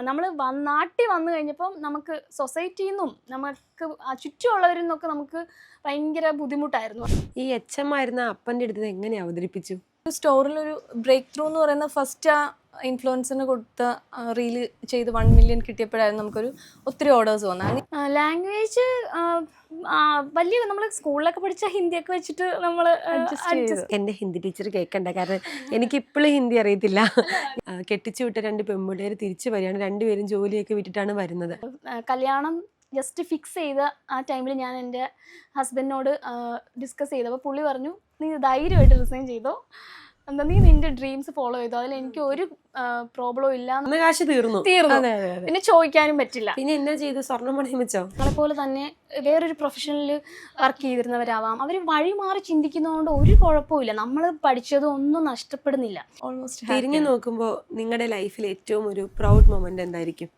നമ്മൾ നാട്ടിൽ വന്നു കഴിഞ്ഞപ്പം നമുക്ക് സൊസൈറ്റിയിൽ നിന്നും നമുക്ക് ചുറ്റുമുള്ളവരിൽ നിന്നൊക്കെ നമുക്ക് ഭയങ്കര ബുദ്ധിമുട്ടായിരുന്നു. ഈ HM ആയിരുന്ന അപ്പൻ്റെ അടുത്ത് എങ്ങനെ അവതരിപ്പിച്ചു? സ്റ്റോറിലൊരു ബ്രേക്ക് ത്രൂ എന്ന് പറയുന്ന ഫസ്റ്റ് ആ ഇൻഫ്ലുവൻസിന് കൊടുത്ത റീല് ചെയ്ത് 1 മില്യൺ കിട്ടിയപ്പോഴായിരുന്നു നമുക്കൊരു ഒത്തിരി ഓർഡേഴ്സ് വന്നത്. ലാംഗ്വേജ് വലിയ നമ്മൾ സ്കൂളിലൊക്കെ പഠിച്ച ഹിന്ദിയൊക്കെ വെച്ചിട്ട് നമ്മൾ എൻ്റെ ഹിന്ദി ടീച്ചർ കേൾക്കണ്ട, കാരണം എനിക്കിപ്പോഴും ഹിന്ദി അറിയത്തില്ല. കെട്ടിച്ചു വിട്ട 2 പെൺപിള്ളേർ തിരിച്ചു വരികയാണ്, 2 പേരും ജോലിയൊക്കെ വിട്ടിട്ടാണ് വരുന്നത്. കല്യാണം ജസ്റ്റ് ഫിക്സ് ചെയ്ത ആ ടൈമിൽ ഞാൻ എൻ്റെ ഹസ്ബൻഡിനോട് ഡിസ്കസ് ചെയ്തപ്പോൾ പുള്ളി പറഞ്ഞു, നീ ധൈര്യമായിട്ട് റിസൈൻ ചെയ്തോ, എന്താ നീ നിന്റെ ഡ്രീംസ് ഫോളോ ചെയ്തോ, അതിൽ എനിക്ക് ഒരു പ്രോബ്ലം ഇല്ല. കാശ് തീർന്നു. പിന്നെ ചോദിക്കാനും പറ്റില്ല. പിന്നെ എന്നാ ചെയ്തു? സ്വർണ്ണം പണയം വെച്ചോ? നമ്മളെപ്പോലെ തന്നെ വേറൊരു പ്രൊഫഷനിൽ വർക്ക് ചെയ്തിരുന്നവരാവാം, അവർ വഴി മാറി ചിന്തിക്കുന്നതുകൊണ്ട് ഒരു കുഴപ്പമില്ല. നമ്മൾ പഠിച്ചത് ഒന്നും നഷ്ടപ്പെടുന്നില്ല. ഓൾമോസ്റ്റ് തിരിഞ്ഞു നോക്കുമ്പോൾ നിങ്ങളുടെ ലൈഫിൽ ഏറ്റവും ഒരു പ്രൗഡ് മൊമെന്റ് എന്തായിരിക്കും?